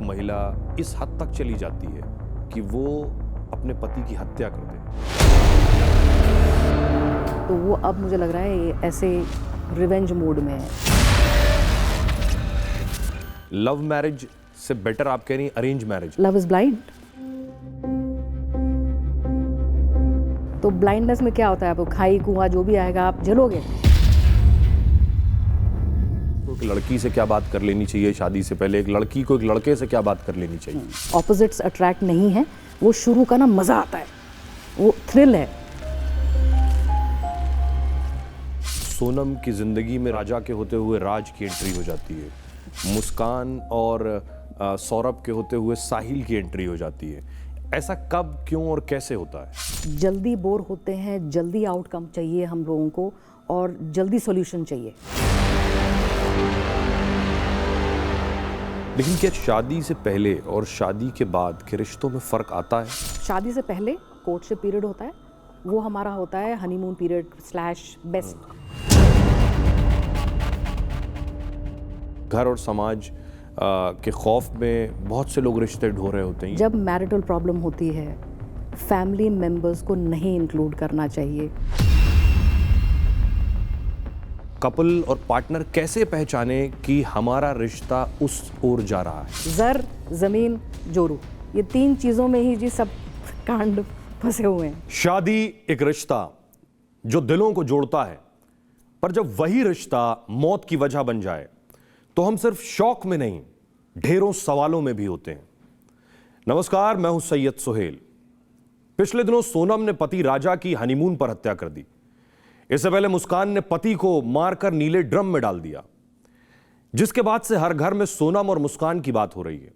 महिला इस हद तक चली जाती है कि वो अपने पति की हत्या कर दे? तो वो अब मुझे लग रहा है ये ऐसे रिवेंज मोड में है। लव मैरिज से बेटर आप कह रही हैं arrange marriage? Love is blind. तो ब्लाइंडनेस में क्या होता है, आप खाई कुआं जो भी आएगा आप झेलोगे। तो एक लड़की से क्या बात कर लेनी चाहिए शादी से पहले? एक लड़की को एक लड़के से क्या बात कर लेनी चाहिए? ऑपोजिट्स अट्रैक्ट नहीं है, वो शुरू का ना मजा आता है, वो थ्रिल है। सोनम की जिंदगी में राजा के होते हुए राज की एंट्री हो जाती है, मुस्कान और सौरभ के होते हुए साहिल की एंट्री हो जाती है। ऐसा कब, क्यों और कैसे होता है? जल्दी बोर होते हैं, जल्दी आउटकम चाहिए हम लोगों को और जल्दी सॉल्यूशन चाहिए। लेकिन क्या शादी से पहले और शादी के बाद के रिश्तों में फर्क आता है? शादी से पहले कोर्टशिप पीरियड होता है, वो हमारा होता है हनीमून पीरियड / बेस्ट। घर और समाज के खौफ में बहुत से लोग रिश्ते ढो रहे होते हैं। जब मैरिटल प्रॉब्लम होती है, फैमिली मेंबर्स को नहीं इंक्लूड करना चाहिए। कपल और पार्टनर कैसे पहचाने कि हमारा रिश्ता उस ओर जा रहा है? जर, जमीन, जोरू, ये 3 चीजों में ही जी सब कांड फंसे हुए हैं। शादी एक रिश्ता जो दिलों को जोड़ता है, पर जब वही रिश्ता मौत की वजह बन जाए तो हम सिर्फ शौक में नहीं, ढेरों सवालों में भी होते हैं। नमस्कार, मैं हूं सैयद सुहेल। पिछले दिनों सोनम ने पति राजा की हनीमून पर हत्या कर दी। इससे पहले मुस्कान ने पति को मारकर नीले ड्रम में डाल दिया, जिसके बाद से हर घर में सोनम और मुस्कान की बात हो रही है।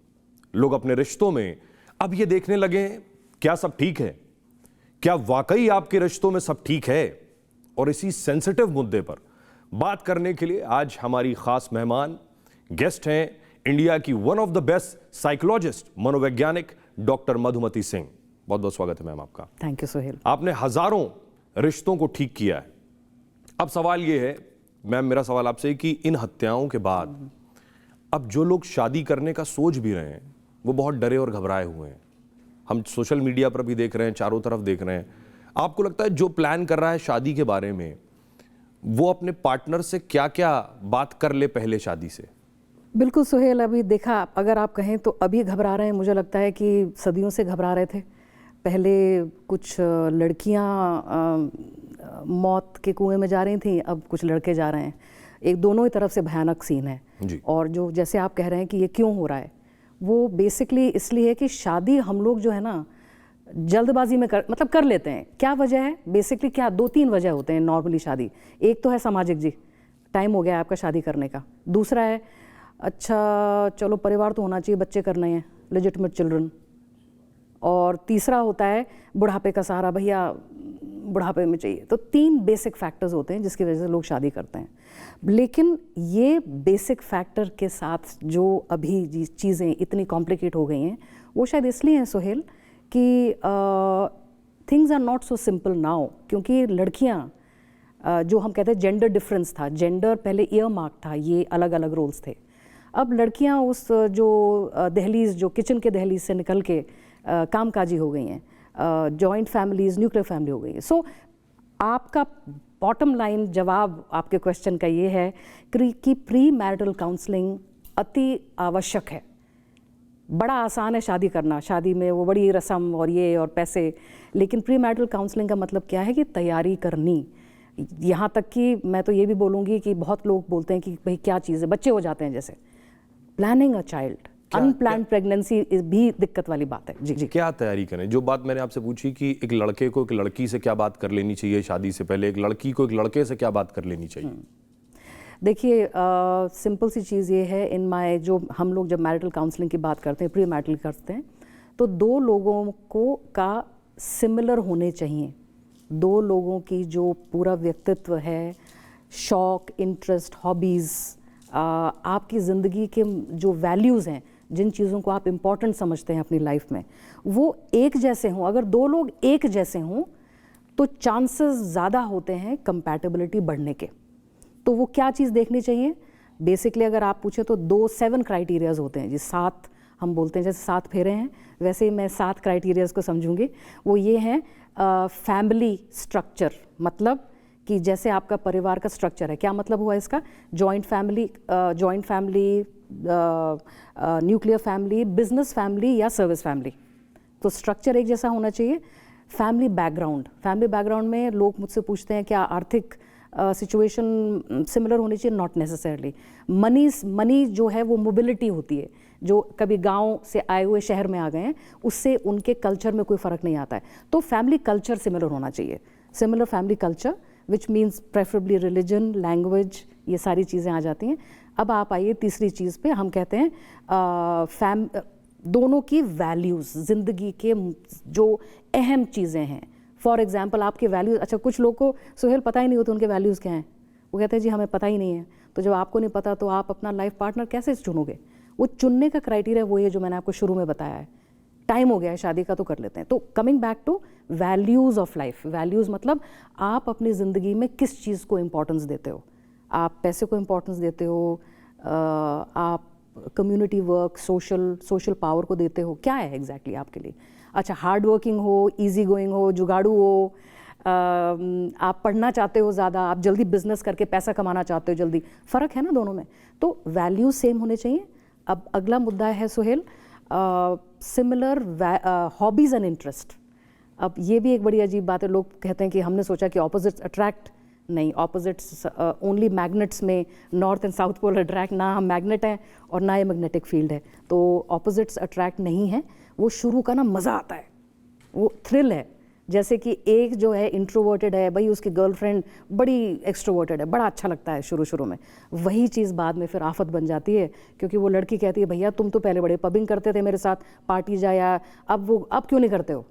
लोग अपने रिश्तों में अब यह देखने लगे हैं, क्या सब ठीक है? क्या वाकई आपके रिश्तों में सब ठीक है? और इसी सेंसिटिव मुद्दे पर बात करने के लिए आज हमारी खास मेहमान गेस्ट हैं इंडिया की one of the best psychologist, मनोवैज्ञानिक डॉक्टर मधुमती सिंह। बहुत बहुत स्वागत है मैम आपका। Thank you Sohail. आपने हजारों रिश्तों को ठीक किया है। अब सवाल यह है मैम, मेरा सवाल आपसे कि इन हत्याओं के बाद अब जो लोग शादी करने का सोच भी रहे हैं वो बहुत डरे और घबराए हुए हैं। हम सोशल मीडिया पर भी देख रहे हैं, चारों तरफ देख रहे हैं। आपको लगता है जो प्लान कर रहा है शादी के बारे में, वो अपने पार्टनर से क्या क्या बात कर ले पहले शादी से? बिल्कुल सोहेल, अभी देखा, अगर आप कहें तो अभी घबरा रहे हैं। मुझे लगता है कि सदियों से घबरा रहे थे। पहले कुछ लड़कियां मौत के कुएं में जा रही थी, अब कुछ लड़के जा रहे हैं। एक दोनों ही तरफ से भयानक सीन है जी। और जो जैसे आप कह रहे हैं कि ये क्यों हो रहा है, वो बेसिकली इसलिए है कि शादी हम लोग जो है ना जल्दबाजी में कर लेते हैं। क्या वजह है? बेसिकली क्या 2-3 वजह होते हैं नॉर्मली शादी। एक तो है सामाजिक, जी टाइम हो गया है आपका शादी करने का। दूसरा है अच्छा चलो परिवार तो होना चाहिए, बच्चे करने हैं, लेजिटिमेट चिल्ड्रन। और तीसरा होता है बुढ़ापे का सहारा, भैया बुढ़ापे में चाहिए। तो 3 बेसिक फैक्टर्स होते हैं जिसकी वजह से लोग शादी करते हैं। लेकिन ये बेसिक फैक्टर के साथ जो अभी चीज़ें इतनी कॉम्प्लिकेट हो गई हैं, वो शायद इसलिए हैं सोहेल कि things are not so simple now. क्योंकि लड़कियां जो हम कहते हैं जेंडर डिफरेंस था, जेंडर पहले ईयर मार्क था, ये अलग अलग रोल्स थे। अब लड़कियां उस जो दहलीज, जो किचन के दहलीज से निकल के कामकाजी हो गई हैं, जॉइंट फैमिलीज, न्यूक्लियर फैमिली हो गई है। सो आपका बॉटम लाइन जवाब आपके क्वेश्चन का ये है कि प्री मैरिटल काउंसलिंग अति आवश्यक है। बड़ा आसान है शादी करना, शादी में वो बड़ी रस्म और ये और पैसे, लेकिन प्री मैरिटल काउंसलिंग का मतलब क्या है कि तैयारी करनी। यहाँ तक कि मैं तो ये भी बोलूँगी कि बहुत लोग बोलते हैं कि भाई क्या चीज़ है, बच्चे हो जाते हैं जैसे। Planning a child, unplanned pregnancy भी दिक्कत वाली बात है। जी। क्या तैयारी करें? जो बात मैंने आपसे पूछी कि एक लड़के को एक लड़की से क्या बात कर लेनी चाहिए शादी से पहले, एक लड़की को एक लड़के से क्या बात कर लेनी चाहिए? देखिए सिंपल सी चीज़ ये है, इन माय जो हम लोग जब मैरिटल काउंसलिंग की बात करते हैं, प्री मैरिटल करते हैं, तो 2 लोगों को का सिमिलर होने चाहिए। 2 लोगों की जो पूरा व्यक्तित्व है, शौक, इंटरेस्ट, हॉबीज़, आपकी ज़िंदगी के जो वैल्यूज़ हैं, जिन चीज़ों को आप इम्पॉर्टेंट समझते हैं अपनी लाइफ में, वो एक जैसे हों। अगर 2 लोग एक जैसे हों तो चांसेस ज़्यादा होते हैं कंपैटिबिलिटी बढ़ने के। तो वो क्या चीज़ देखनी चाहिए? बेसिकली अगर आप पूछे तो 7 क्राइटेरियाज होते हैं जी, 7 हम बोलते हैं, जैसे 7 फेरे हैं वैसे ही मैं 7 क्राइटेरियाज को समझूंगी। वो ये हैं फैमिली स्ट्रक्चर, मतलब कि जैसे आपका परिवार का स्ट्रक्चर है, क्या मतलब हुआ इसका, joint family, nuclear family, business family या सर्विस फैमिली। तो स्ट्रक्चर एक जैसा होना चाहिए। फैमिली बैकग्राउंड में लोग मुझसे पूछते हैं क्या आर्थिक सिचुएशन सिमिलर होनी चाहिए, नॉट नेसेसरली। मनी जो है वो मोबिलिटी होती है, जो कभी गांव से आए हुए शहर में आ गए हैं उससे उनके कल्चर में कोई फ़र्क नहीं आता है। तो फैमिली कल्चर सिमिलर होना चाहिए, similar family culture, which means preferably religion, language, ये सारी चीज़ें आ जाती हैं। अब आप आइए तीसरी चीज़ पे, हम कहते हैं दोनों की वैल्यूज़, ज़िंदगी के जो अहम चीज़ें हैं। फॉर एग्जाम्पल आपके वैल्यूज़, अच्छा कुछ लोग को सुहेल पता ही नहीं होता उनके वैल्यूज़ क्या हैं, वो कहते हैं जी हमें पता ही नहीं है। तो जब आपको नहीं पता तो आप अपना लाइफ पार्टनर कैसे चुनोगे? वो चुनने का क्राइटेरिया वो है जो मैंने आपको शुरू में बताया है। टाइम हो गया है शादी का तो कर लेते हैं। तो coming back two values of life, values मतलब आप अपनी ज़िंदगी में किस चीज़ को इम्पोर्टेंस देते हो। आप पैसे को इम्पोर्टेंस देते हो, आप कम्युनिटी वर्क, सोशल पावर को देते हो, क्या है एग्जैक्टली आपके लिए? अच्छा, हार्ड वर्किंग हो, इजी गोइंग हो, जुगाड़ू हो, आप पढ़ना चाहते हो ज़्यादा, आप जल्दी बिजनेस करके पैसा कमाना चाहते हो जल्दी, फ़र्क है ना दोनों में। तो वैल्यूज सेम होने चाहिए। अब अगला मुद्दा है Suhail, similar hobbies and interest. अब ये भी एक बड़ी अजीब बात है, लोग कहते हैं कि हमने सोचा कि ऑपोजिट्स अट्रैक्ट, नहीं, ऑपोजिट्स ओनली मैग्नेट्स में north and south pole attract, ना हम मैग्नेट हैं और ना ये मैग्नेटिक फील्ड है, तो ऑपोजिट्स अट्रैक्ट नहीं है। वो शुरू का ना मज़ा आता है, वो थ्रिल है। जैसे कि एक जो है इंट्रोवर्टेड है, भाई उसकी गर्लफ्रेंड बड़ी एक्सट्रोवर्टेड है, बड़ा अच्छा लगता है शुरू में, वही चीज़ बाद में फिर आफत बन जाती है, क्योंकि वो लड़की कहती है भैया तुम तो पहले बड़े पबिंग करते थे मेरे साथ, पार्टी जाया, अब क्यों नहीं करते हो?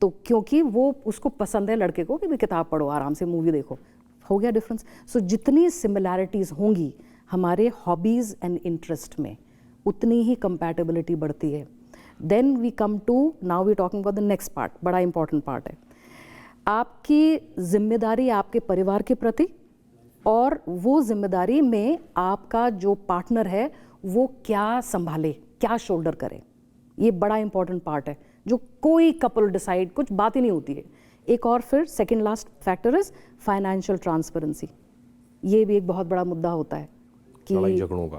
तो क्योंकि वो उसको पसंद है लड़के को कि भाई किताब पढ़ो, आराम से मूवी देखो, हो गया डिफरेंस। सो जितनी सिमिलैरिटीज़ होंगी हमारे हॉबीज़ एंड इंटरेस्ट में, उतनी ही कंपैटिबिलिटी बढ़ती है। Then we come to, now we talking about the next part, बड़ा इंपॉर्टेंट पार्ट है, आपकी जिम्मेदारी आपके परिवार के प्रति, और वो जिम्मेदारी में आपका जो पार्टनर है वो क्या संभाले, क्या शोल्डर करे। ये बड़ा इंपॉर्टेंट पार्ट है जो कोई कपल डिसाइड, कुछ बात ही नहीं होती है। एक और फिर second last factor is financial transparency. ये भी एक बहुत बड़ा मुद्दा होता है कि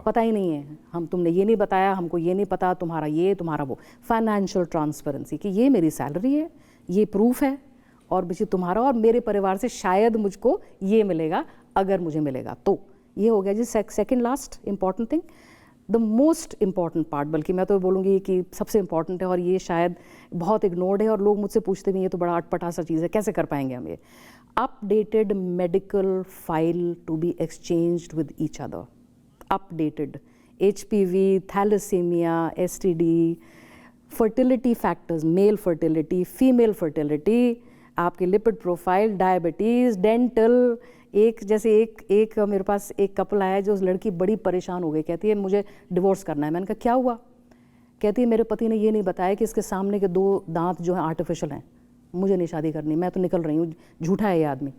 पता ही नहीं है, हम तुमने ये नहीं बताया, हमको ये नहीं पता, तुम्हारा ये तुम्हारा वो। फाइनेंशियल ट्रांसपेरेंसी कि ये मेरी सैलरी है, ये प्रूफ है, और बच्चे तुम्हारा और मेरे परिवार से शायद मुझको ये मिलेगा, अगर मुझे मिलेगा तो। ये हो गया जी second last important thing. The most important part, बल्कि मैं तो बोलूँगी कि सबसे इम्पॉर्टेंट है, और ये शायद बहुत इग्नोर्ड है और लोग मुझसे पूछते भी ये तो बड़ा अटपटा सा चीज़ है, कैसे कर पाएंगे हम ये। Updated medical file to be exchanged with each other. Updated HPV, thalassemia, STD, fertility factors, male fertility, female fertility, आपके लिपिड प्रोफाइल, डायबिटीज़, डेंटल। एक मेरे पास एक कपल आया जो उस लड़की बड़ी परेशान हो गई, कहती है मुझे डिवोर्स करना है। मैंने कहा क्या हुआ? कहती है मेरे पति ने ये नहीं बताया कि इसके सामने के 2 दांत जो हैं आर्टिफिशियल हैं, मुझे नहीं शादी करनी, मैं तो निकल रही हूँ, झूठा है ये आदमी।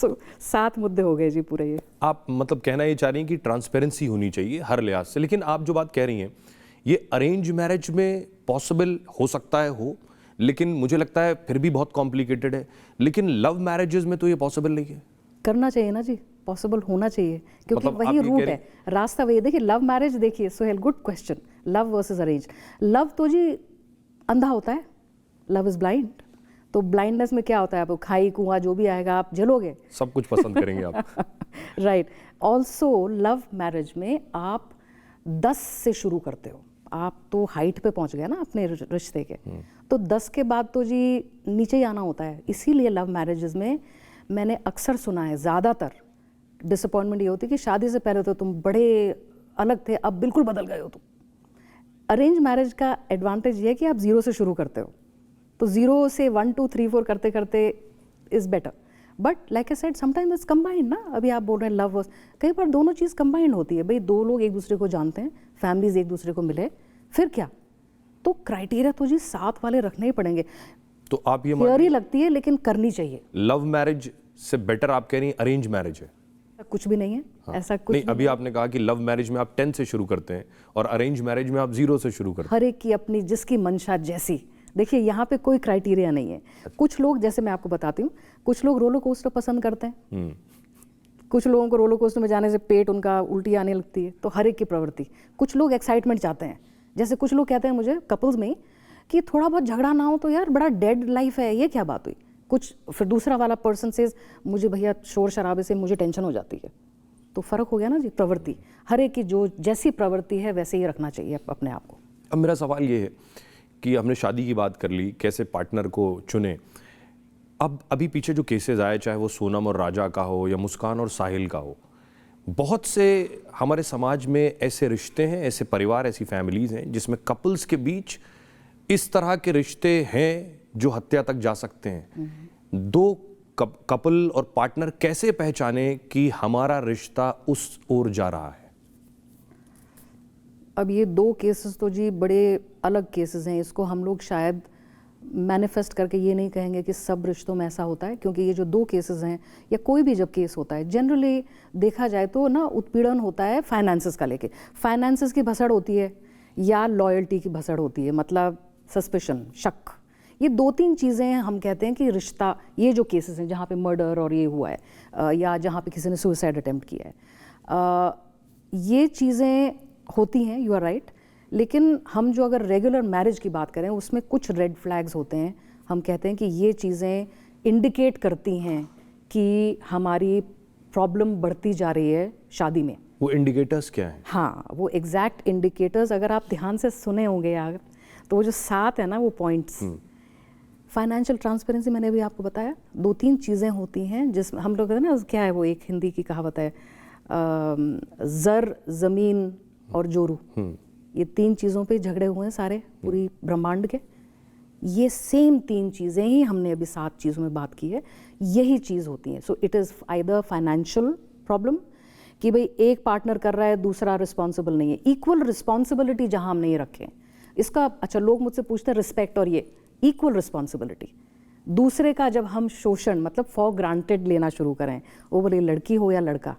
तो 7 मुद्दे हो गए जी पूरे। ये आप मतलब कहना ये चाह रही हैं कि ट्रांसपेरेंसी होनी चाहिए हर लिहाज से, लेकिन आप जो बात कह रही हैं ये अरेंज मैरिज में पॉसिबल हो सकता है, हो, लेकिन मुझे लगता है फिर भी बहुत कॉम्प्लिकेटेड है। लेकिन लव मैरिजेस में तो ये पॉसिबल नहीं है। करना चाहिए ना जी, पॉसिबल होना चाहिए, क्योंकि मतलब वही रूट है, रास्ता वही। देखिए लव मैरिज, देखिए Sohail, good question, love versus arrange. Love तो जी अंधा होता है, लव इज ब्लाइंड। तो ब्लाइंडनेस में क्या होता है, आपको खाई कुआं जो भी आएगा आप झेलोगे, सब कुछ पसंद करेंगे आप। राइट। ऑल्सो लव मैरिज में आप 10 से शुरू करते हो, आप तो हाइट पे पहुंच गए ना अपने रिश्ते के, तो 10 के बाद तो जी नीचे ही आना होता है। इसीलिए लव मैरिजेस में मैंने अक्सर सुना है, ज़्यादातर डिसअपॉइंटमेंट ये होती है कि शादी से पहले तो तुम बड़े अलग थे, अब बिल्कुल बदल गए हो तुम। अरेंज मैरिज का एडवांटेज ये है कि आप 0 से शुरू करते हो, तो 0 से 1 2 3 4 करते करते is better. But like I said sometimes it's combined ना, अभी आप बोल रहे हैं लव, कई बार दोनों चीज़ कंबाइंड होती है। भाई 2 लोग एक दूसरे को जानते हैं, फैमिलीज एक दूसरे को मिले, फिर क्या? तो क्राइटेरिया तो जी 7 वाले रखने ही पड़ेंगे। तो आप ये थियरी लगती है लेकिन करनी चाहिए। लव मैरिज से बेटर आप कह रही हैं अरेंज मैरिज है? कुछ भी नहीं है, ऐसा कुछ नहीं, अभी आपने कहा कि लव मैरिज में आप 10 से शुरू करते हैं और अरेंज मैरिज में आप 0 से शुरू करते हर एक की अपनी जिसकी मंशा जैसी। देखिए यहाँ पे कोई क्राइटेरिया नहीं है। कुछ लोग, जैसे मैं आपको बताती हूँ, कुछ लोग रोलर कोस्टर पसंद करते हैं, कुछ लोगों को रोलर कोस्टर में जाने से पेट उनका उल्टी आने लगती है, तो हर एक की प्रवृत्ति। कुछ लोग एक्साइटमेंट चाहते हैं, जैसे कुछ लोग कहते हैं मुझे कपल्स में कि थोड़ा बहुत झगड़ा ना हो तो यार बड़ा डेड लाइफ है, ये क्या बात हुई। कुछ फिर दूसरा वाला पर्सन से मुझे भैया शोर शराबे से मुझे टेंशन हो जाती है। तो फर्क हो गया ना जी, प्रवृत्ति। हर एक की जो जैसी प्रवृत्ति है वैसे ही रखना चाहिए अपने आप को। अब मेरा सवाल ये है कि हमने शादी की बात कर ली, कैसे पार्टनर को चुने। अब अभी पीछे जो केसेस आए, चाहे वो सोनम और राजा का हो या मुस्कान और साहिल का हो, बहुत से हमारे समाज में ऐसे रिश्ते हैं, ऐसे परिवार, ऐसी फैमिलीज हैं जिसमें कपल्स के बीच इस तरह के रिश्ते हैं जो हत्या तक जा सकते हैं। दो कपल और पार्टनर कैसे पहचाने कि हमारा रिश्ता उस ओर जा रहा है? अब ये 2 केसेस तो जी बड़े अलग केसेस हैं। इसको हम लोग शायद मैनिफेस्ट करके ये नहीं कहेंगे कि सब रिश्तों में ऐसा होता है, क्योंकि ये जो 2 केसेस हैं या कोई भी जब केस होता है, जनरली देखा जाए तो ना उत्पीड़न होता है फाइनेंसेस का लेके। फाइनेंसेस की भसड़ होती है या लॉयल्टी की भसड़ होती है, मतलब सस्पिशन, शक। ये 2-3 चीज़ें हम कहते हैं कि रिश्ता, ये जो केसेस हैं जहाँ पे मर्डर और ये हुआ है या जहाँ पे किसी ने सुसाइड अटेम्प्ट किया है, ये चीज़ें होती हैं, यू आर राइट। लेकिन हम जो अगर रेगुलर मैरिज की बात करें उसमें कुछ रेड फ्लैग्स होते हैं। हम कहते हैं कि ये चीज़ें इंडिकेट करती हैं कि हमारी प्रॉब्लम बढ़ती जा रही है शादी में। वो इंडिकेटर्स क्या हैं? हाँ, वो एग्जैक्ट इंडिकेटर्स अगर आप ध्यान से सुने होंगे यार, तो वो जो 7 है ना वो पॉइंट्स। फाइनेंशियल ट्रांसपेरेंसी मैंने भी आपको बताया, 2-3 चीज़ें होती हैं जिसमें हम लोग कहते हैं ना, क्या है वो, एक हिंदी की कहावत है, जर, ज़मीन और जोरू। ये 3 चीज़ों पे झगड़े हुए हैं सारे पूरी ब्रह्मांड के। ये सेम 3 चीज़ें ही हमने अभी 7 चीज़ों में बात की है, यही चीज़ होती है। So it is either financial problem कि भाई एक पार्टनर कर रहा है, दूसरा रिस्पॉन्सिबल नहीं है। इक्वल रिस्पॉन्सिबिलिटी जहाँ हम नहीं रखें इसका, अच्छा लोग मुझसे पूछते हैं रिस्पेक्ट और ये इक्वल रिस्पॉन्सिबिलिटी, दूसरे का जब हम शोषण मतलब फॉर ग्रांटेड लेना शुरू करें, वो बोले लड़की हो या लड़का,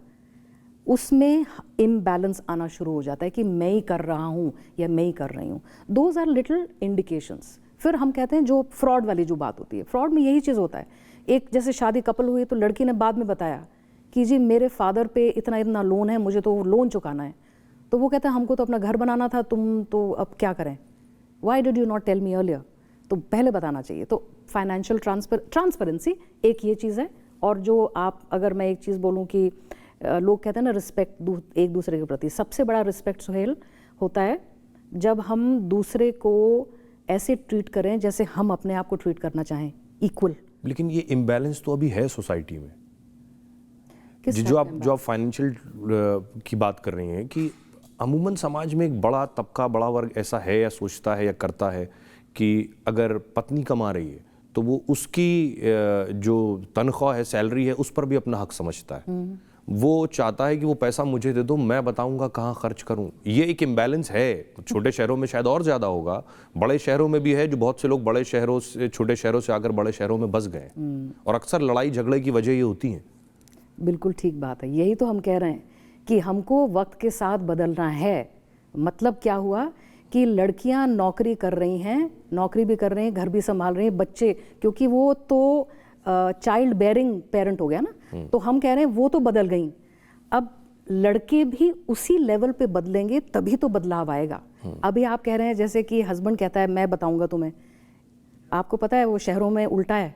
उसमें इम्बैलेंस आना शुरू हो जाता है कि मैं ही कर रहा हूँ या मैं ही कर रही हूँ। Those are little indications. फिर हम कहते हैं जो फ्रॉड वाली जो बात होती है, फ्रॉड में यही चीज़ होता है। एक जैसे शादी कपल हुई तो लड़की ने बाद में बताया कि जी मेरे फादर पे इतना इतना लोन है, मुझे तो लोन चुकाना है। तो वो कहता है हमको तो अपना घर बनाना था, तुम तो अब क्या करें, why did you not tell me earlier. तो पहले बताना चाहिए। तो फाइनेंशियल ट्रांसपेरेंसी एक ये चीज़ है। और जो आप, अगर मैं एक चीज़ बोलूँ कि लोग कहते हैं ना रिस्पेक्ट एक दूसरे के प्रति, सबसे बड़ा रिस्पेक्ट सुहेल होता है जब हम दूसरे को ऐसे ट्रीट करें जैसे हम अपने आप को ट्रीट करना चाहें, इक्वल। लेकिन ये इम्बैलेंस तो अभी है सोसाइटी में। जो आप फाइनेंशियल की बात कर रही हैं कि अमूमन समाज में एक बड़ा तबका, बड़ा वर्ग ऐसा है या सोचता है या करता है कि अगर पत्नी कमा रही है तो वो उसकी जो तनख्वाह है, सैलरी है, उस पर भी अपना हक समझता है। वो चाहता है कि वो पैसा मुझे दे दो, मैं बताऊंगा कहाँ खर्च करूं। ये एक इम्बैलेंस है। छोटे शहरों में शायद और ज़्यादा होगा, बड़े शहरों में भी है, जो बहुत से लोग बड़े शहरों से, छोटे शहरों से आकर बड़े शहरों में बस गए। और अक्सर लड़ाई झगड़े की वजह ये होती है। बिल्कुल ठीक बात है। यही तो हम कह रहे हैं कि हमको वक्त के साथ बदलना है। मतलब क्या हुआ कि लड़कियां नौकरी कर रही हैं, नौकरी भी कर रही हैं, घर भी संभाल रही हैं, बच्चे, क्योंकि वो तो चाइल्ड बेयरिंग पेरेंट हो गया ना, तो हम कह रहे हैं वो तो बदल गई। अब लड़के भी उसी लेवल पे बदलेंगे तभी तो बदलाव आएगा। अभी आप कह रहे हैं जैसे कि हस्बैंड कहता है मैं बताऊंगा तुम्हें। आपको पता है वो शहरों में उल्टा है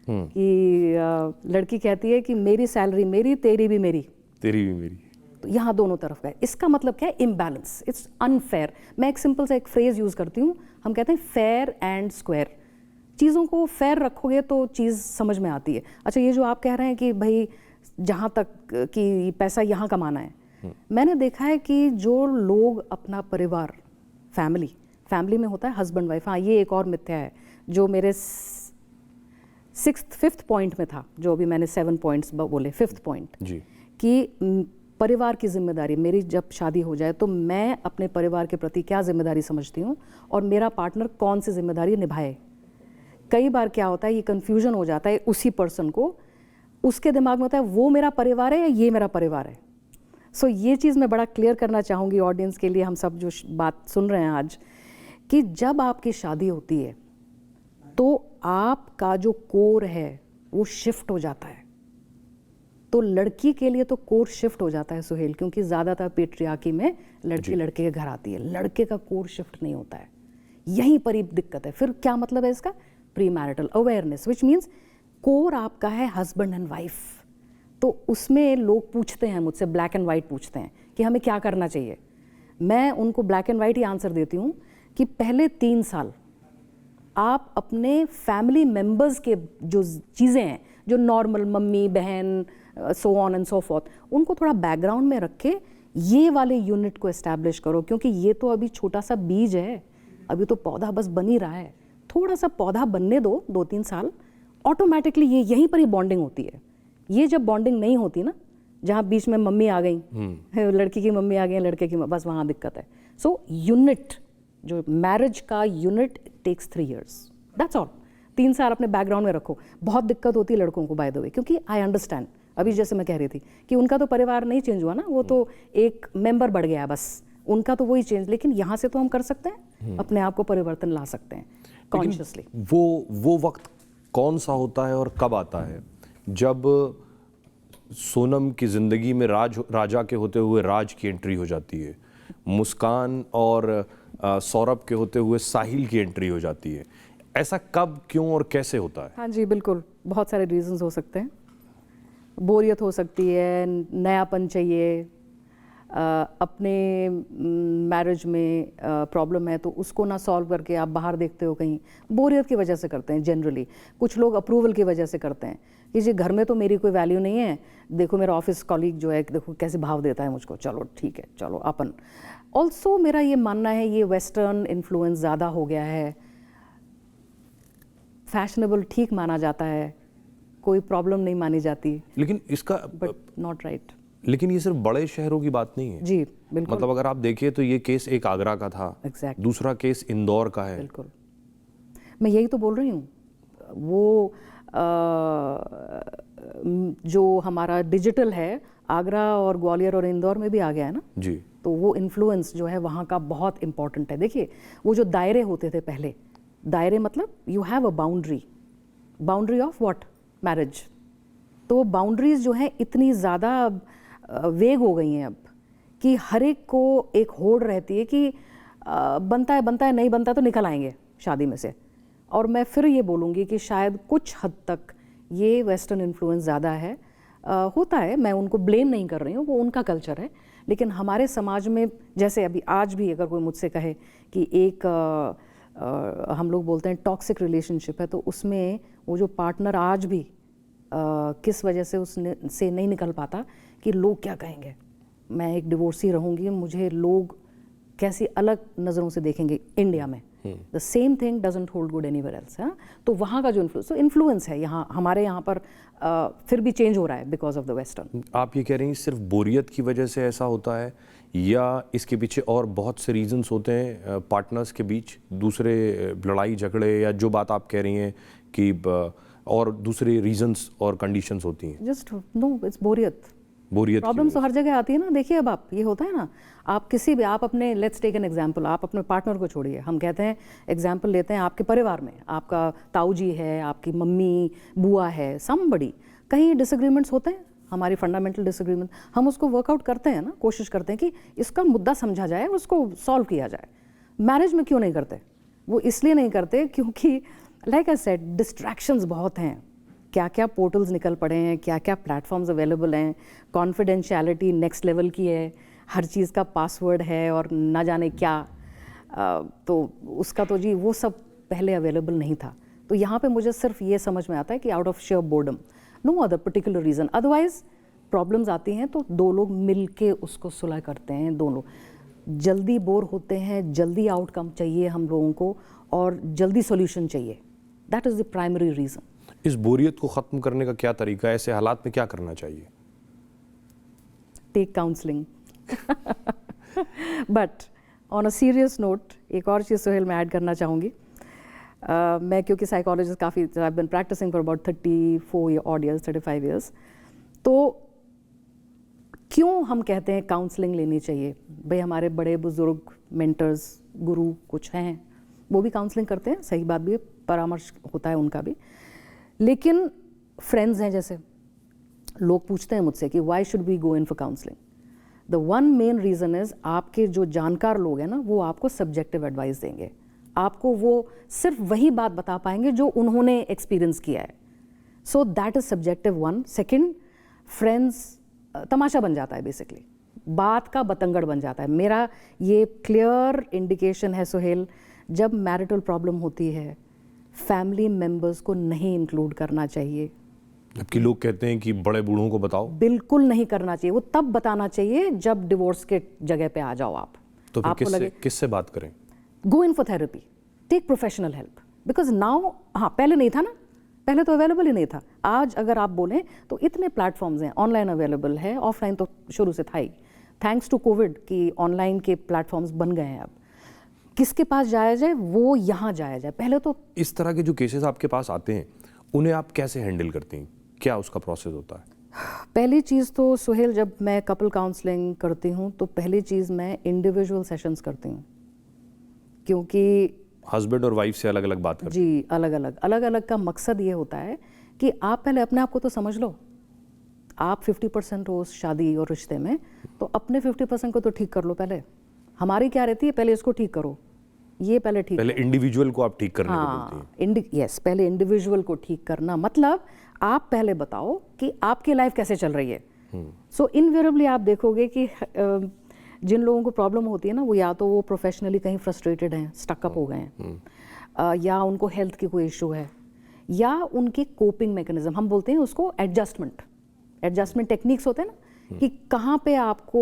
कि लड़की कहती है कि मेरी सैलरी मेरी, तेरी भी मेरी, तेरी भी मेरी। तो यहाँ दोनों तरफ का है। इसका मतलब क्या है, इम्बैलेंस, इट्स अनफेयर। मैं एक सिंपल सा एक फ्रेज यूज करती हूँ, हम कहते हैं फेयर एंड स्क्वायर। चीज़ों को फेयर रखोगे तो चीज़ समझ में आती है। अच्छा, ये जो आप कह रहे हैं कि भाई जहाँ तक कि पैसा यहाँ कमाना है, मैंने देखा है कि जो लोग अपना परिवार, फैमिली में होता है हस्बैंड वाइफ। हाँ, ये एक और मिथ्या है जो मेरे 5th पॉइंट में था, जो अभी मैंने 7 पॉइंट्स बोले, 5th पॉइंट जी, कि परिवार की जिम्मेदारी, मेरी जब शादी हो जाए तो मैं अपने परिवार के प्रति क्या जिम्मेदारी समझती हूँ और मेरा पार्टनर कौन सी जिम्मेदारी निभाए। कई बार क्या होता है, ये कन्फ्यूजन हो जाता है उसी पर्सन को, उसके दिमाग में होता है वो मेरा परिवार है या ये मेरा परिवार है। सो ये चीज़ मैं बड़ा क्लियर करना चाहूँगी ऑडियंस के लिए, हम सब जो बात सुन रहे हैं आज, कि जब आपकी शादी होती है तो आपका जो कोर है वो शिफ्ट हो जाता है। तो लड़की के लिए तो कोर शिफ्ट हो जाता है सुहेल, क्योंकि ज़्यादातर पेट्रियार्की में लड़की लड़के के घर आती है, लड़के का कोर शिफ्ट नहीं होता है। यहीं पर ही दिक्कत है। फिर क्या मतलब है इसका? Pre marital awareness, which means core आपका है हस्बैंड एंड वाइफ। तो उसमें लोग पूछते हैं मुझसे, ब्लैक एंड वाइट पूछते हैं कि हमें क्या करना चाहिए। मैं उनको black and white he answer देती हूँ कि पहले 3 साल आप अपने फैमिली मेम्बर्स के जो चीज़ें हैं, जो नॉर्मल मम्मी बहन so on and so forth, उनको थोड़ा बैकग्राउंड में रख के ये वाले यूनिट को एस्टैब्लिश करो, क्योंकि ये तो अभी छोटा सा बीज है, अभी तो पौधा बस बन ही रहा है। थोड़ा सा पौधा बनने दो, 2-3 साल, ऑटोमेटिकली ये यहीं पर ही बॉन्डिंग होती है। ये जब बॉन्डिंग नहीं होती ना, जहाँ बीच में मम्मी आ गई, लड़की की मम्मी आ गई, लड़के की, बस वहाँ दिक्कत है। सो यूनिट, जो मैरिज का unit takes 3 years, that's all. 3 साल अपने बैकग्राउंड में रखो। बहुत दिक्कत होती है लड़कों को बाय द वे, क्योंकि आई अंडरस्टैंड, अभी जैसे मैं कह रही थी कि उनका तो परिवार नहीं चेंज हुआ ना, वो तो एक मेंबर बढ़ गया बस, उनका तो वही चेंज। लेकिन यहाँ से तो हम कर सकते हैं, अपने आप को परिवर्तन ला सकते हैं कॉन्शियसली। वो वक्त कौन सा होता है और कब आता है जब सोनम की जिंदगी में राजा के होते हुए राज की एंट्री हो जाती है, मुस्कान और सौरभ के होते हुए साहिल की एंट्री हो जाती है? ऐसा कब, क्यों और कैसे होता है? हाँ जी, बिल्कुल, बहुत सारे रीजंस हो सकते हैं। बोरियत हो सकती है, नयापन चाहिए, अपने मैरिज में प्रॉब्लम है तो उसको ना सॉल्व करके आप बाहर देखते हो कहीं, बोरियत की वजह से करते हैं जनरली। कुछ लोग अप्रूवल की वजह से करते हैं कि जी घर में तो मेरी कोई वैल्यू नहीं है, देखो मेरा ऑफिस कॉलीग जो है देखो कैसे भाव देता है मुझको, चलो ठीक है, चलो अपन। ऑल्सो मेरा ये मानना है ये वेस्टर्न इन्फ्लुएंस ज़्यादा हो गया है, फैशनेबल ठीक माना जाता है, कोई प्रॉब्लम नहीं मानी जाती, लेकिन इसका बट नॉट राइट। लेकिन ये सिर्फ बड़े शहरों की बात नहीं है जी बिल्कुल, मतलब अगर आप देखिए तो ये केस एक आगरा का था, Exactly. दूसरा केस इंदौर का है। बिल्कुल, मैं यही तो बोल रही हूँ। वो जो हमारा डिजिटल है, आगरा और ग्वालियर और इंदौर में भी आ गया है ना जी। तो वो इन्फ्लुएंस जो है वहाँ का बहुत इम्पॉर्टेंट है। देखिए वो जो दायरे होते थे पहले, दायरे मतलब you have a boundary of what, marriage. तो बाउंड्रीज जो हैं इतनी ज़्यादा वेग हो गई हैं अब कि हर एक को एक होड़ रहती है कि बनता है नहीं बनता तो निकल आएंगे शादी में से। और मैं फिर ये बोलूँगी कि शायद कुछ हद तक ये वेस्टर्न इन्फ्लुएंस ज़्यादा है, होता है, मैं उनको ब्लेम नहीं कर रही हूँ, वो उनका कल्चर है। लेकिन हमारे समाज में जैसे अभी आज भी अगर कोई मुझसे कहे कि एक हम लोग बोलते हैं टॉक्सिक रिलेशनशिप है, तो उसमें वो जो पार्टनर आज भी किस वजह से उसने से नहीं निकल पाता कि लोग क्या कहेंगे, मैं एक डिवोर्सी रहूँगी, मुझे लोग कैसी अलग नज़रों से देखेंगे इंडिया में। The same thing doesn't hold good anywhere else. तो वहाँ का जो इन्फ्लुएंस है यहाँ हमारे यहाँ पर फिर भी चेंज हो रहा है बिकॉज ऑफ द वेस्टर्न। आप ये कह रही हैं सिर्फ बोरियत की वजह से ऐसा होता है या इसके पीछे और बहुत से रीजंस होते हैं पार्टनर्स के बीच, दूसरे लड़ाई झगड़े या जो बात आप कह रही हैं कि और दूसरे रीजंस और कंडीशंस होती हैं? जस्ट नो, इट्स बोरियत। बोरियत प्रॉब्लम्स तो हर जगह आती है ना। देखिए अब आप ये होता है ना, आप किसी भी, आप अपने, लेट्स टेक एन एग्जांपल, आप अपने पार्टनर को छोड़िए, हम कहते हैं एग्जांपल लेते हैं आपके परिवार में, आपका ताऊ जी है, आपकी मम्मी बुआ है, समबडी, कहीं डिसएग्रीमेंट्स होते हैं, हमारी फंडामेंटल डिसएग्रीमेंट, हम उसको वर्कआउट करते हैं ना, कोशिश करते हैं कि इसका मुद्दा समझा जाए, उसको सॉल्व किया जाए। मैरिज में क्यों नहीं करते? वो इसलिए नहीं करते क्योंकि लाइक आई सेड डिस्ट्रैक्शंस बहुत हैं, क्या क्या पोर्टल्स निकल पड़े हैं, क्या क्या प्लेटफॉर्म्स अवेलेबल हैं, कॉन्फिडेंशियलिटी नेक्स्ट लेवल की है, हर चीज़ का पासवर्ड है और ना जाने क्या, तो उसका तो जी वो सब पहले अवेलेबल नहीं था। तो यहाँ पे मुझे सिर्फ ये समझ में आता है कि out of sheer boredom, no other particular reason. Otherwise problems आती हैं तो दो लोग मिल के उसको सुलह करते हैं, दोनों जल्दी बोर होते हैं, जल्दी आउटकम चाहिए हम लोगों को और जल्दी सोल्यूशन चाहिए, that is the primary reason. इस बोरियत को ख़त्म करने का क्या तरीका है? ऐसे हालात में क्या करना चाहिए? Take counselling. But on a serious note एक और चीज़ सोहेल मैं ऐड करना चाहूँगी, मैं क्योंकि साइकोलॉजिस्ट काफ़ी, I been practising for about 34 odd years, 35 years, तो क्यों हम कहते हैं काउंसलिंग लेनी चाहिए? भाई हमारे बड़े बुजुर्ग मेंटर्स, गुरु कुछ हैं, वो भी काउंसलिंग करते हैं, सही बात भी है, परामर्श होता है उनका भी, लेकिन फ्रेंड्स हैं जैसे, लोग पूछते हैं मुझसे कि why should we go in for counselling? The one main reason is आपके जो जानकार लोग हैं ना, वो आपको सब्जेक्टिव एडवाइस देंगे, आपको वो सिर्फ वही बात बता पाएंगे जो उन्होंने एक्सपीरियंस किया है। So that is subjective one. Second, friends तमाशा बन जाता है, बेसिकली बात का बतंगड़ बन जाता है। मेरा ये क्लियर इंडिकेशन है सुहेल, जब मैरिटल प्रॉब्लम होती है फैमिली मेम्बर्स को नहीं इंक्लूड करना चाहिए। जबकि लोग कहते हैं कि बड़े बूढ़ों को बताओ, बिल्कुल नहीं करना चाहिए, वो तब बताना चाहिए जब डिवोर्स के जगह पे आ जाओ आप। तो फिर आपको किससे बात करें? Go in for therapy, take professional help, because now, हाँ पहले नहीं था ना, पहले तो अवेलेबल ही नहीं था। आज अगर आप बोलें तो इतने प्लेटफॉर्म्स हैं, ऑनलाइन अवेलेबल है, ऑफलाइन तो शुरू से था ही, थैंक्स टू कोविड कि ऑनलाइन के प्लेटफॉर्म्स बन गए हैं। अब किसके पास जाया जाए, वो यहाँ जाया जाए। पहले तो इस तरह के जो केसेस आपके पास आते हैं उन्हें आप कैसे हैंडल करती हैं? क्या उसका प्रोसेस होता है? पहली चीज़ तो सुहेल, जब मैं कपल काउंसलिंग करती हूँ तो पहली चीज़ मैं इंडिविजुअल सेशंस करती हूँ, क्योंकि हस्बैंड और वाइफ से अलग अलग बात करते जी अलग अलग का मकसद ये होता है कि आप पहले अपने आप को तो समझ लो। आप 50% हो उस शादी और रिश्ते में, तो अपने 50% को तो ठीक कर लो पहले। हमारी क्या रहती है, पहले इसको ठीक करो, ये पहले ठीक पहले इंडिविजुअल को आप ठीक करने को बोलती हैं। यस, पहले इंडिविजुअल को ठीक करना, मतलब आप पहले बताओ कि आपकी लाइफ कैसे चल रही है। सो इनवेरिएबली आप देखोगे कि जिन लोगों को प्रॉब्लम होती है ना, वो या तो वो प्रोफेशनली कहीं फ्रस्ट्रेटेड हैं, स्टकअप हो गए हैं, या उनको हेल्थ की कोई इशू है, या उनके कोपिंग मैकेनिज्म, हम बोलते हैं उसको एडजस्टमेंट टेक्निक्स होते हैं ना, कि कहाँ पे आपको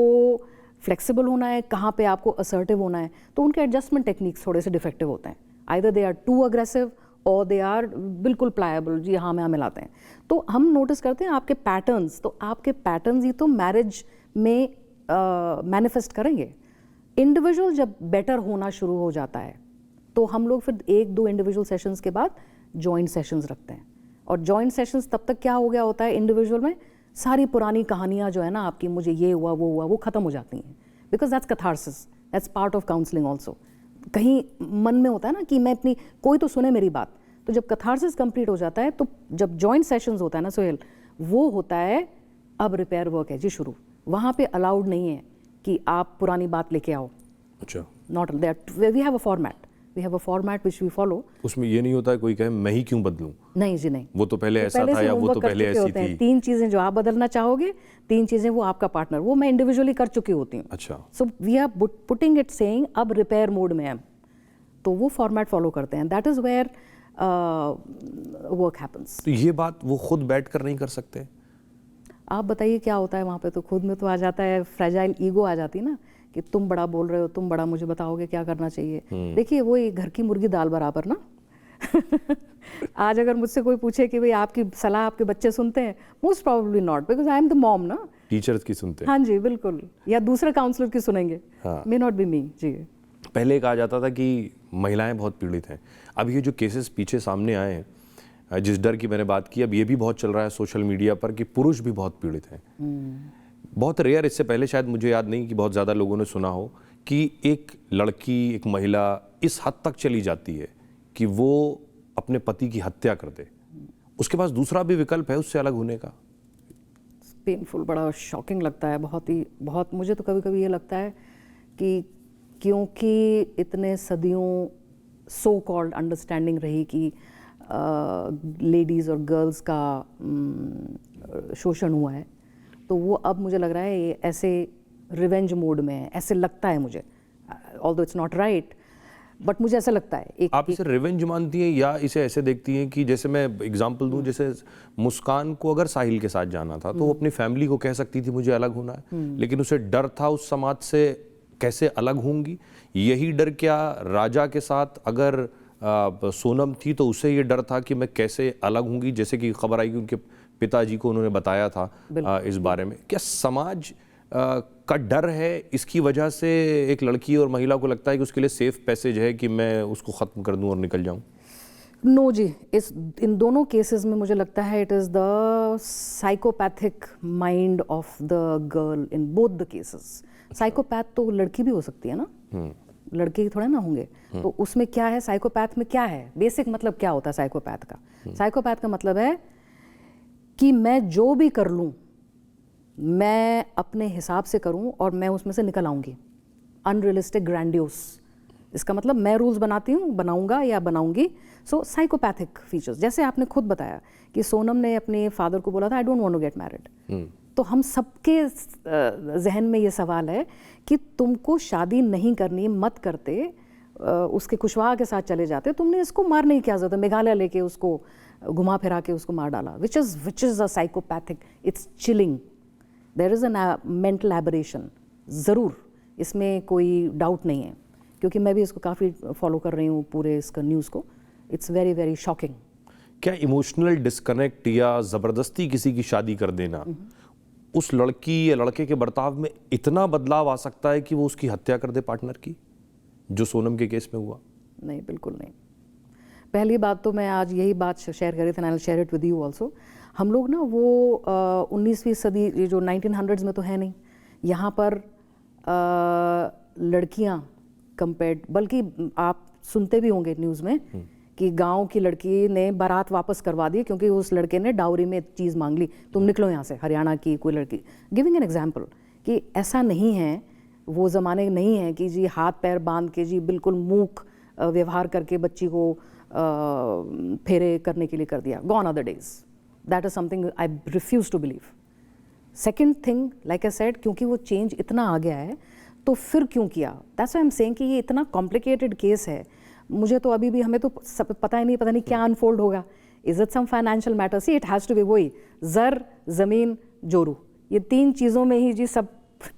फ्लेक्सिबल होना है, कहाँ पे आपको असर्टिव होना है, तो उनके एडजस्टमेंट टेक्निक्स थोड़े से डिफेक्टिव होते हैं। Either they are too aggressive और दे आर बिल्कुल प्लायबल, जी हाँ में हमें लाते हैं। तो हम नोटिस करते हैं आपके पैटर्न्स, तो आपके पैटर्न्स ही तो मैरिज में मैनिफेस्ट करेंगे। इंडिविजुअल जब बेटर होना शुरू हो जाता है तो हम लोग फिर 1-2 इंडिविजुअल सेशंस के बाद जॉइंट सेशंस रखते हैं। और जॉइंट सेशंस तब तक क्या हो गया होता है, इंडिविजुअल में सारी पुरानी कहानियाँ जो है ना आपकी, मुझे ये हुआ वो ख़त्म हो जाती हैं, because that's catharsis, that's part of counselling also. कहीं मन में होता है ना कि मैं अपनी, कोई तो सुने मेरी बात, तो जब कैथारसिस कंप्लीट हो जाता है, तो जब जॉइंट सेशंस होता है ना सुहेल, वो होता है अब रिपेयर वर्क है जी शुरू। वहाँ पे अलाउड नहीं है कि आप पुरानी बात लेके आओ। अच्छा, not that, we have a format which we follow. उसमें ये नहीं होता है कोई कहे मैं ही क्यों बदलूं? नहीं जी नहीं, वो तो पहले ऐसा था, या वो तो पहले ऐसी थी। 3 चीज़ें जो आप बदलना चाहोगे, 3 चीज़ें वो आपका पार्टनर, वो मैं इंडिविजुअली कर चुकी होती हूँ। अच्छा, so we are putting it saying अब रिपेयर मोड में है, तो वो फॉर्मेट फॉलो करते हैं। That is where work happens. तो ये बात वो खुद बैठ कर नहीं कर सकते? आप बताइए क्या होता है वहाँ पे, तो खुद में तो आ जाता है, फ्रेजाइल ईगो आ जाती है ना, कि तुम बड़ा बोल रहे हो, तुम बड़ा मुझे बताओगे क्या करना चाहिए। देखिए वो घर की मुर्गी दाल बराबर ना। आज अगर मुझसे कोई पूछे कि भाई आपकी सलाह आपके बच्चे सुनते हैं, most probably not, because I am the mom ना। टीचर्स की सुनते हैं? हाँ जी बिल्कुल, या दूसरे काउंसलर की सुनेंगे, मे नॉट बी मी जी। पहले कहा जाता था कि महिलाएं बहुत पीड़ित हैं। अब ये जो केसेस पीछे सामने आए हैं, जिस डर की मैंने बात की, अब ये भी बहुत चल रहा है सोशल मीडिया पर कि पुरुष भी बहुत पीड़ित हैं। बहुत रेयर, इससे पहले शायद मुझे याद नहीं कि बहुत ज़्यादा लोगों ने सुना हो कि एक लड़की, एक महिला इस हद तक चली जाती है कि वो अपने पति की हत्या कर दे। उसके पास दूसरा भी विकल्प है उससे अलग होने का। पेनफुल, बड़ा शॉकिंग लगता है, बहुत मुझे तो कभी कभी ये लगता है कि क्योंकि इतने सदियों सो कॉल्ड अंडरस्टैंडिंग रही कि लेडीज़ और गर्ल्स का शोषण हुआ है, तो वो अब मुझे लग रहा है ये ऐसे रिवेंज मोड में है, ऐसे लगता है मुझे, although it's not right, but मुझे ऐसा लगता है। आप इसे रिवेंज मानती हैं या इसे ऐसे देखती हैं कि, जैसे मैं एग्जांपल दूं, जैसे मुस्कान को अगर साहिल के साथ जाना था तो वो अपनी फैमिली को कह सकती थी मुझे अलग होना है, लेकिन उसे डर था उस समाज से कैसे अलग होंगी। यही डर क्या राजा के साथ अगर सोनम थी तो उसे ये डर था कि मैं कैसे अलग होंगी, जैसे कि खबर आई कि उनके पिताजी को उन्होंने बताया था इस बारे में। क्या समाज का डर है, इसकी वजह से एक लड़की और महिला को लगता है कि उसके लिए सेफ पैसेज है कि मैं उसको ख़त्म कर दूं और निकल जाऊं? नो जी, इन दोनों केसेस में मुझे लगता है it is the psychopathic mind of the girl in both the cases. Psychopath तो लड़की भी हो सकती है ना, लड़के थोड़े ना होंगे। तो उसमें क्या है, साइकोपैथ में क्या है, बेसिक मतलब क्या होता है साइकोपैथ का? साइकोपैथ का मतलब है कि मैं जो भी कर लूँ मैं अपने हिसाब से करूँ और मैं उसमें से निकल आऊँगी। अनरियलिस्टिक, ग्रैंडियोस, इसका मतलब मैं रूल्स बनाती हूँ, बनाऊंगा या बनाऊंगी। सो साइकोपैथिक फीचर्स, जैसे आपने खुद बताया कि सोनम ने अपने फादर को बोला था I don't want to get married. तो हम सबके जहन में ये सवाल है कि तुमको शादी नहीं करनी, मत करते, उसके कुशवाहा के साथ चले जाते, तुमने इसको मारने की क्या जरूरत है? मेघालय लेके उसको घुमा फिरा के उसको मार डाला, which is a psychopathic, it's chilling, there is a mental aberration, ज़रूर, इसमें कोई डाउट नहीं है, क्योंकि मैं भी इसको काफ़ी फॉलो कर रही हूँ पूरे इसका न्यूज़ को। It's very very shocking. क्या इमोशनल डिस्कनेक्ट या ज़बरदस्ती किसी की शादी कर देना उस लड़की या लड़के के बर्ताव में इतना बदलाव आ सकता है कि वो उसकी हत्या कर दे पार्टनर की, जो सोनम के केस में हुआ? नहीं, बिल्कुल नहीं। पहली बात तो मैं आज यही बात शेयर कर रही थी, I will share it with you also. हम लोग ना वो 19वीं सदी, ये जो 1900s में तो है नहीं, यहाँ पर लड़कियाँ कंपेयर्ड, बल्कि आप सुनते भी होंगे न्यूज़ में कि गांव की लड़की ने बारात वापस करवा दी क्योंकि उस लड़के ने डाउरी में चीज़ मांग ली, तुम निकलो यहाँ से, हरियाणा की कोई लड़की। गिविंग एन एग्जाम्पल कि ऐसा नहीं है, वो ज़माने नहीं है कि जी हाथ पैर बांध के जी बिल्कुल मूक व्यवहार करके बच्ची को फेरे करने के लिए कर दिया। Gone are the days, that is something I refuse to believe. Second thing, like I said, क्योंकि वो चेंज इतना आ गया है तो फिर क्यों किया? That's why I am saying कि ये इतना कॉम्प्लिकेटेड केस है। मुझे तो अभी भी, हमें तो सब पता ही नहीं, पता नहीं क्या अनफोल्ड होगा। Is it some financial matter? See, it has to be वही ज़र, ज़मीन, जोरू, ये तीन चीज़ों में ही जी सब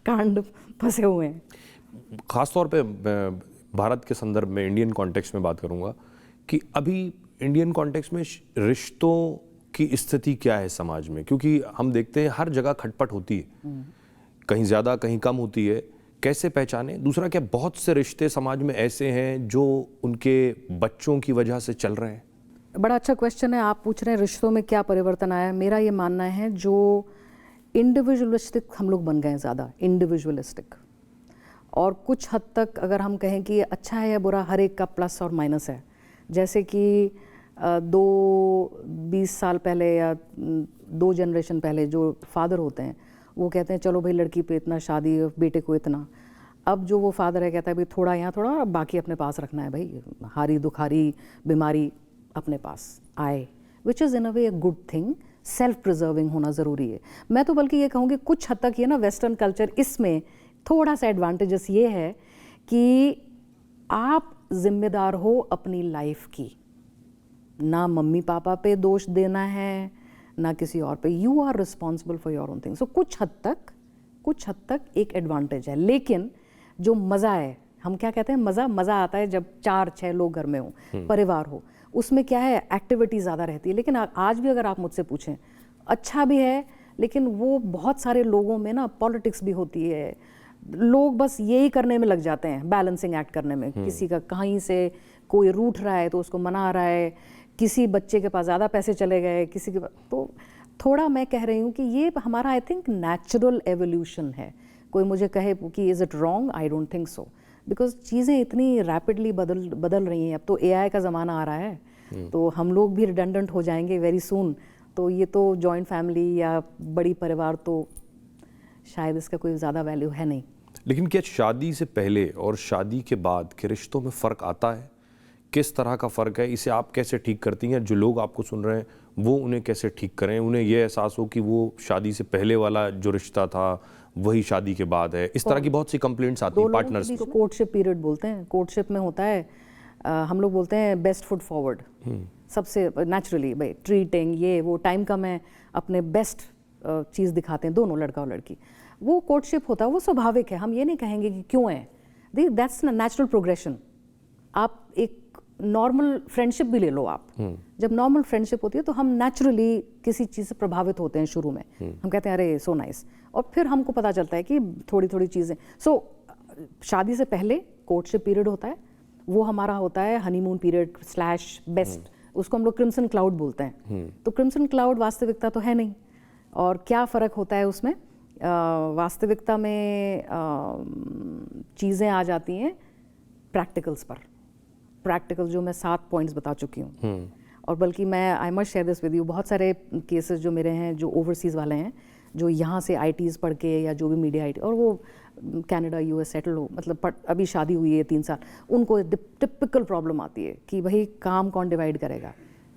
कांड फंसे हुए हैं। ख़ासतौर पे भारत के संदर्भ में, इंडियन कॉन्टेक्स्ट में बात करूँगा कि अभी इंडियन कॉन्टेक्स्ट में रिश्तों की स्थिति क्या है समाज में, क्योंकि हम देखते हैं हर जगह खटपट होती है, कहीं ज़्यादा कहीं कम होती है। कैसे पहचाने? दूसरा, क्या बहुत से रिश्ते समाज में ऐसे हैं जो उनके बच्चों की वजह से चल रहे हैं? बड़ा अच्छा क्वेश्चन है आप पूछ रहे हैं, रिश्तों में क्या परिवर्तन आया है। मेरा ये मानना है जो इंडिविजुअलिस्टिक हम लोग बन गए हैं, ज़्यादा इंडिविजुअलिस्टिक, और कुछ हद तक अगर हम कहें कि अच्छा है या बुरा, हर एक का प्लस और माइनस है। जैसे कि 20 साल पहले या 2 जनरेशन पहले जो फादर होते हैं वो कहते हैं चलो भाई लड़की पे इतना शादी, बेटे को इतना। अब जो वो फादर है कहता है भाई थोड़ा यहाँ थोड़ा, और बाकी अपने पास रखना है, भाई हारी दुखारी बीमारी अपने पास आए, which is in a way a good thing. Self preserving होना ज़रूरी है। मैं तो बल्कि ये कहूँगी कुछ हद तक ये ना वेस्टर्न कल्चर, इसमें थोड़ा सा एडवांटेजेस ये है कि आप जिम्मेदार हो अपनी लाइफ की, ना मम्मी पापा पे दोष देना है ना किसी और पे, you are responsible for your own thing. So कुछ हद तक एक एडवांटेज है। लेकिन जो मज़ा है, हम क्या कहते हैं, मज़ा आता है जब 4-6 लोग घर में हों, परिवार हो, उसमें क्या है, एक्टिविटी ज़्यादा रहती है। लेकिन आज भी अगर आप मुझसे पूछें, अच्छा भी है, लेकिन वो बहुत सारे लोगों में ना पॉलिटिक्स भी होती है, लोग बस यही करने में लग जाते हैं, बैलेंसिंग एक्ट करने में। किसी का कहीं से कोई रूठ रहा है तो उसको मना रहा है, किसी बच्चे के पास ज़्यादा पैसे चले गए, किसी के पास, तो थोड़ा मैं कह रही हूँ कि ये हमारा आई थिंक नेचुरल एवोल्यूशन है। कोई मुझे कहे कि is it wrong, I don't think so, because चीज़ें इतनी रैपिडली बदल रही हैं। अब तो AI का ज़माना आ रहा है, तो हम लोग भी रिडंडेंट हो जाएंगे वेरी सून। तो ये तो जॉइंट फैमिली या बड़ी परिवार तो शायद इसका कोई ज़्यादा वैल्यू है नहीं। लेकिन क्या शादी से पहले और शादी के बाद के रिश्तों में फ़र्क आता है? किस तरह का फ़र्क है? इसे आप कैसे ठीक करती हैं? जो लोग आपको सुन रहे हैं वो उन्हें कैसे ठीक करें? उन्हें यह एहसास हो कि वो शादी से पहले वाला जो रिश्ता था वही शादी के बाद है। इस तरह की बहुत सी कंप्लेंट्स आती हैं पार्टनर्स को कोर्टशिप पीरियड बोलते हैं। कोर्टशिप में होता है, हम लोग बोलते हैं बेस्ट फुट फॉरवर्ड, सबसे नेचुरली भाई ट्रीटिंग, ये वो, टाइम कम है, अपने बेस्ट चीज़ दिखाते हैं दोनों, लड़का और लड़की। वो कोर्टशिप होता है, वो स्वाभाविक है, हम ये नहीं कहेंगे कि क्यों है, दैट्स नेचुरल प्रोग्रेशन। आप एक नॉर्मल फ्रेंडशिप भी ले लो आप, जब नॉर्मल फ्रेंडशिप होती है तो हम नेचुरली किसी चीज़ से प्रभावित होते हैं शुरू में, हम कहते हैं अरे सो नाइस, और फिर हमको पता चलता है कि थोड़ी थोड़ी चीज़ें। सो शादी से पहले कोर्टशिप पीरियड होता है, वो हमारा होता है हनीमून पीरियड / बेस्ट, उसको हम लोग क्रिम्सन क्लाउड बोलते हैं। तो क्रिम्सन क्लाउड वास्तविकता तो है नहीं। और क्या फ़र्क होता है उसमें? वास्तविकता में चीज़ें आ जाती हैं प्रैक्टिकल्स पर। प्रैक्टिकल जो मैं 7 पॉइंट्स बता चुकी हूँ, और बल्कि मैं I must share this with you, बहुत सारे केसेस जो मेरे हैं जो ओवरसीज़ वाले हैं, जो यहाँ से ITs पढ़ के या जो भी मीडिया IT, और वो कनाडा US सेटल हो, मतलब अभी शादी हुई है 3 साल, उनको टिपिकल प्रॉब्लम आती है कि भाई काम कौन डिवाइड करेगा,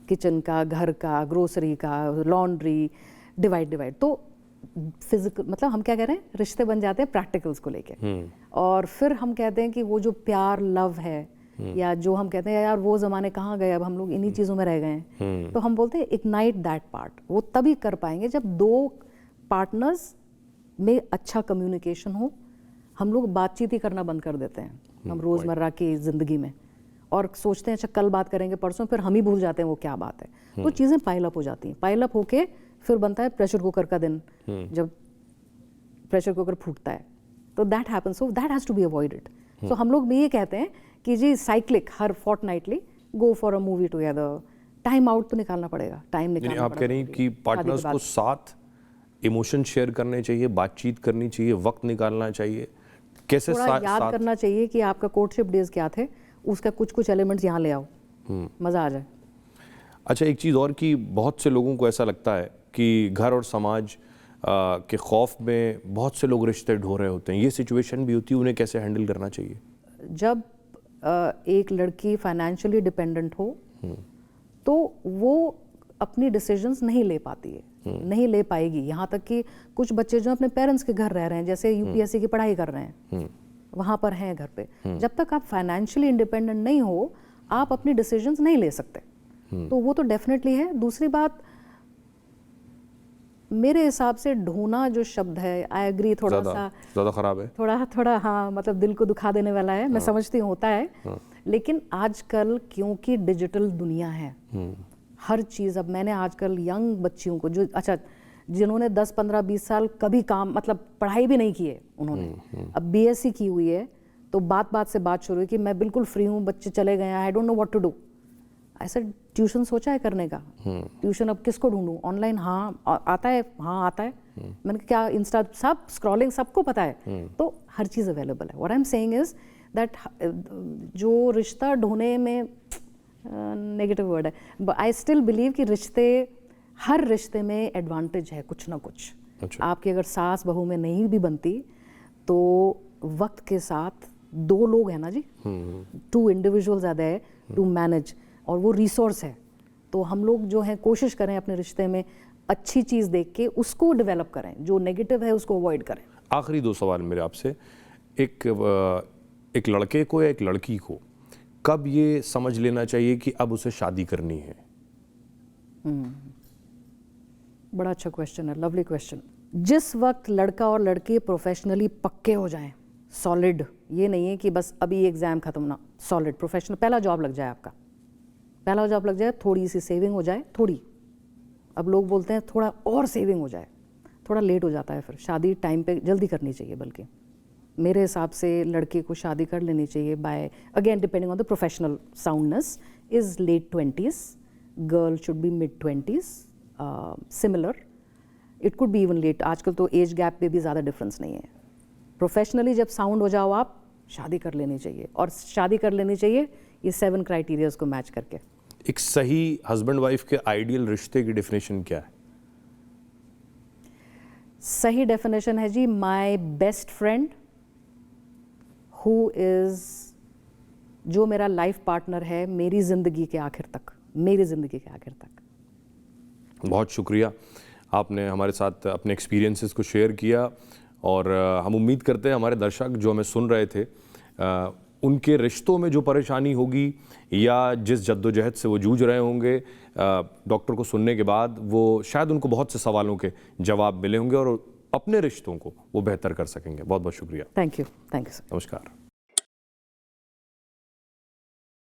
किचन का, घर का, ग्रोसरी का, लॉन्ड्री, डिवाइड। तो फिजिकल, मतलब हम क्या कह रहे हैं, रिश्ते बन जाते हैं प्रैक्टिकल्स को लेके। और फिर हम कहते हैं कि वो जो प्यार, लव है, या जो हम कहते हैं यार वो ज़माने कहाँ गए, अब हम लोग इन्हीं चीज़ों में रह गए हैं, तो हम बोलते हैं इग्नाइट दैट पार्ट। वो तभी कर पाएंगे जब 2 पार्टनर्स में अच्छा कम्युनिकेशन हो। हम लोग बातचीत ही करना बंद कर देते हैं हम रोज़मर्रा की ज़िंदगी में, और सोचते हैं अच्छा कल बात करेंगे, परसों, फिर हम ही भूल जाते हैं वो क्या बात है। तो चीज़ें पाइल अप हो जाती हैं, पाइल अप होके फिर बनता है प्रेशर कुकर का दिन, जब प्रेशर कुकर फूटता है, तो that happens, so that has to be avoided. So हम लोग भी ये कहते हैं कि जी साइक्लिक, हर fortnightly go for a movie together, time out तो निकालना पड़ेगा, टाइम निकालना आप कह रही हैं कि पार्टनर्स को साथ इमोशन शेयर करने चाहिए, बातचीत करनी चाहिए, वक्त निकालना चाहिए, कैसे याद करना चाहिए कि आपका कोर्टशिप डेज क्या थे, उसका कुछ एलिमेंट्स यहाँ ले आओ, मज़ा आ जाए। अच्छा, एक चीज़ और कि बहुत से लोगों को ऐसा लगता है कि घर और समाज के खौफ में बहुत से लोग रिश्ते ढो रहे होते हैं, ये सिचुएशन भी होती है, उन्हें कैसे हैंडल करना चाहिए? जब एक लड़की फाइनेंशियली डिपेंडेंट हो तो वो अपनी डिसीजंस नहीं ले पाती है, नहीं ले पाएगी। यहाँ तक कि कुछ बच्चे जो अपने पेरेंट्स के घर रह रहे हैं, जैसे UPSC की पढ़ाई कर रहे हैं, वहाँ पर हैं घर पे, जब तक आप फाइनेंशियली इंडिपेंडेंट नहीं हो, आप अपनी डिसीजंस नहीं ले सकते। तो वो तो डेफिनेटली है। दूसरी बात, मेरे हिसाब से ढोना जो शब्द है, आई एग्री, थोड़ा सा ज़्यादा खराब है, थोड़ा हाँ, मतलब दिल को दुखा देने वाला है। मैं समझती हूँ होता है, लेकिन आजकल क्योंकि डिजिटल दुनिया है, हर चीज़, अब मैंने आजकल यंग बच्चियों को जो, अच्छा, जिन्होंने 10, 15, 20 साल कभी काम, मतलब पढ़ाई भी नहीं की है उन्होंने, अब BSc की हुई है, तो बात से बात शुरू हुई कि मैं बिल्कुल फ्री हूँ, बच्चे चले गए हैं, I don't know what to do. ऐसा ट्यूशन सोचा है करने का? ट्यूशन अब किसको ढूंढूं? ऑनलाइन, हाँ आता है, हाँ आता है, मैंने क्या, इंस्टा, सब स्क्रॉलिंग, सबको पता है, तो हर चीज़ अवेलेबल है। What I am saying is that जो रिश्ता ढूंढने में नेगेटिव वर्ड है, आई स्टिल बिलीव कि हर रिश्ते में एडवांटेज है कुछ ना कुछ। अच्छा। आपकी अगर सास बहू में नहीं भी बनती, तो वक्त के साथ 2 लोग हैं ना जी, 2 individuals are there to manage, और वो रिसोर्स है। तो हम लोग जो है कोशिश करें अपने रिश्ते में अच्छी चीज़ देख के उसको डेवलप करें, जो नेगेटिव है उसको अवॉइड करें। आखिरी 2 सवाल मेरे आपसे, एक लड़के को या एक लड़की को कब ये समझ लेना चाहिए कि अब उसे शादी करनी है? बड़ा अच्छा क्वेश्चन है, लवली क्वेश्चन। जिस वक्त लड़का और लड़की प्रोफेशनली पक्के हो जाएं, सॉलिड, ये नहीं है कि बस अभी एग्जाम खत्म ना, सॉलिड प्रोफेशनल, पहला जॉब लग जाए आपका, पहला जॉब लग जाए, थोड़ी सी सेविंग हो जाए, थोड़ी, अब लोग बोलते हैं थोड़ा और सेविंग हो जाए, थोड़ा लेट हो जाता है, फिर शादी टाइम पे जल्दी करनी चाहिए। बल्कि मेरे हिसाब से लड़के को शादी कर लेनी चाहिए by, again depending on the professional soundness, is late 20s, girl should be mid 20s, similar, it could be even late. आजकल तो एज गैप पे भी ज़्यादा डिफरेंस नहीं है। प्रोफेशनली जब साउंड हो जाओ आप, शादी कर लेनी चाहिए, और शादी कर लेनी चाहिए ये 7 क्राइटेरियाज को मैच करके। एक सही हस्बैंड वाइफ के आइडियल रिश्ते की डेफिनेशन क्या है? सही डेफिनेशन है जी, my best friend who is, जो मेरा लाइफ पार्टनर है मेरी ज़िंदगी के आखिर तक, मेरी ज़िंदगी के आखिर तक। बहुत शुक्रिया, आपने हमारे साथ अपने एक्सपीरियंसेस को शेयर किया, और हम उम्मीद करते हैं हमारे दर्शक जो हमें सुन रहे थे, उनके रिश्तों में जो परेशानी होगी या जिस जद्दोजहद से वो जूझ रहे होंगे, डॉक्टर को सुनने के बाद वो शायद उनको बहुत से सवालों के जवाब मिले होंगे और अपने रिश्तों को वो बेहतर कर सकेंगे। बहुत बहुत शुक्रिया। Thank you sir. नमस्कार।